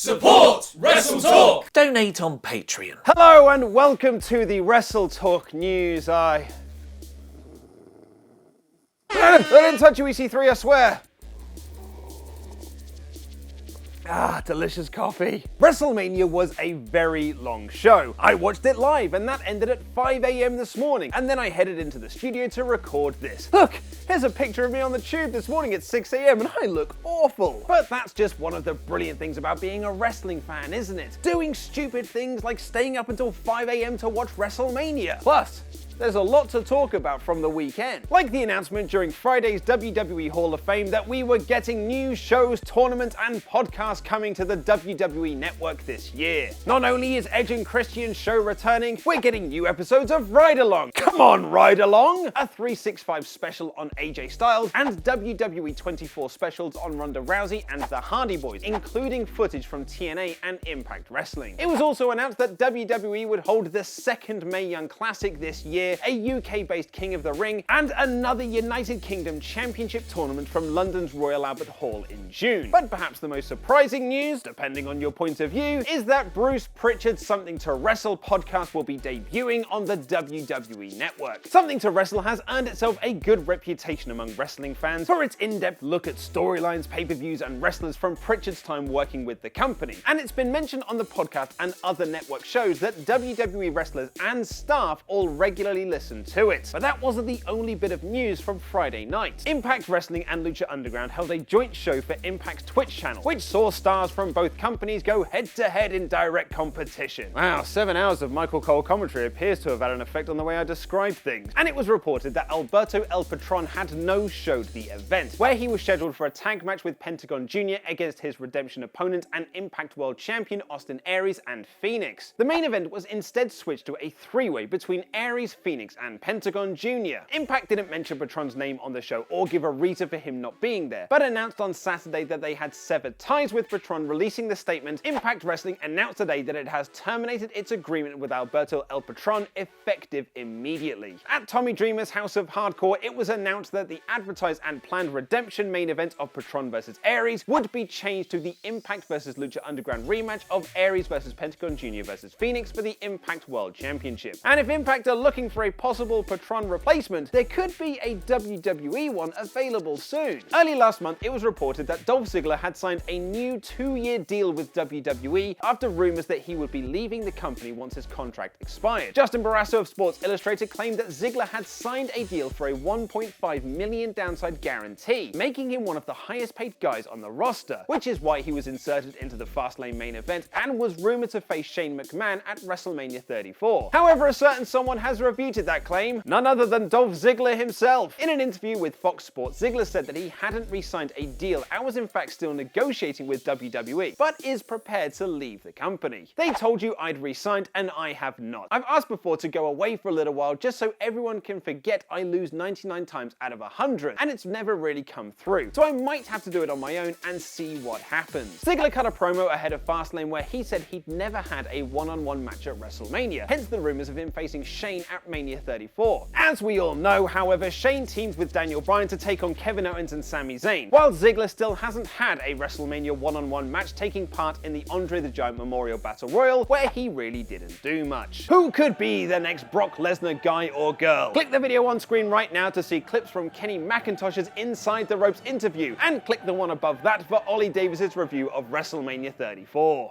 Support WrestleTalk! Donate on Patreon. Hello and welcome to the WrestleTalk news. I didn't touch you, EC3, I swear. Delicious coffee. WrestleMania was a very long show. I watched it live and that ended at 5 a.m. this morning, and then I headed into the studio to record this. Look, here's a picture of me on the tube this morning at 6 a.m. and I look awful. But that's just one of the brilliant things about being a wrestling fan, isn't it? Doing stupid things like staying up until 5 a.m. to watch WrestleMania. Plus, there's a lot to talk about from the weekend. Like the announcement during Friday's WWE Hall of Fame that we were getting new shows, tournaments, and podcasts coming to the WWE Network this year. Not only is Edge and Christian's show returning, we're getting new episodes of Ride Along. Come on, Ride Along! A 365 special on AJ Styles, and WWE 24 specials on Ronda Rousey and the Hardy Boys, including footage from TNA and Impact Wrestling. It was also announced that WWE would hold the second Mae Young Classic this year, a UK-based King of the Ring, and another United Kingdom Championship tournament from London's Royal Albert Hall in June. But perhaps the most surprising news, depending on your point of view, is that Bruce Pritchard's Something to Wrestle podcast will be debuting on the WWE Network. Something to Wrestle has earned itself a good reputation among wrestling fans for its in-depth look at storylines, pay-per-views, and wrestlers from Pritchard's time working with the company. And it's been mentioned on the podcast and other network shows that WWE wrestlers and staff all regularly listen to it. But that wasn't the only bit of news from Friday night. Impact Wrestling and Lucha Underground held a joint show for Impact's Twitch channel, which saw stars from both companies go head-to-head in direct competition. Wow, 7 hours of Michael Cole commentary appears to have had an effect on the way I describe things. And it was reported that Alberto El Patron had no-showed the event, where he was scheduled for a tag match with Pentagon Jr. against his Redemption opponent and Impact World Champion Austin Aries and Phoenix. The main event was instead switched to a three-way between Aries, Phoenix, and Pentagon Jr. Impact didn't mention Patron's name on the show or give a reason for him not being there, but announced on Saturday that they had severed ties with Patron, releasing the statement, "Impact Wrestling announced today that it has terminated its agreement with Alberto El Patron effective immediately." At Tommy Dreamer's House of Hardcore, it was announced that the advertised and planned Redemption main event of Patron vs. Aries would be changed to the Impact vs. Lucha Underground rematch of Aries vs. Pentagon Jr. vs. Phoenix for the Impact World Championship. And if Impact are looking for a possible Patron replacement, there could be a WWE one available soon. Early last month, it was reported that Dolph Ziggler had signed a new 2-year deal with WWE after rumors that he would be leaving the company once his contract expired. Justin Barrasso of Sports Illustrated claimed that Ziggler had signed a deal for a $1.5 million downside guarantee, making him one of the highest paid guys on the roster, which is why he was inserted into the Fastlane main event and was rumored to face Shane McMahon at WrestleMania 34. However, a certain someone has refuted that claim, none other than Dolph Ziggler himself. In an interview with Fox Sports, Ziggler said that he hadn't re-signed a deal and was in fact still negotiating with WWE, but is prepared to leave the company. "They told you I'd re-signed and I have not. I've asked before to go away for a little while just so everyone can forget I lose 99 times out of 100, and it's never really come through. So I might have to do it on my own and see what happens." Ziggler cut a promo ahead of Fastlane where he said he'd never had a one-on-one match at WrestleMania, hence the rumors of him facing Shane at Mania 34. As we all know, however, Shane teamed with Daniel Bryan to take on Kevin Owens and Sami Zayn, while Ziggler still hasn't had a WrestleMania one-on-one match, taking part in the Andre the Giant Memorial Battle Royal, where he really didn't do much. Who could be the next Brock Lesnar guy or girl? Click the video on screen right now to see clips from Kenny McIntosh's Inside the Ropes interview, and click the one above that for Ollie Davis's review of WrestleMania 34.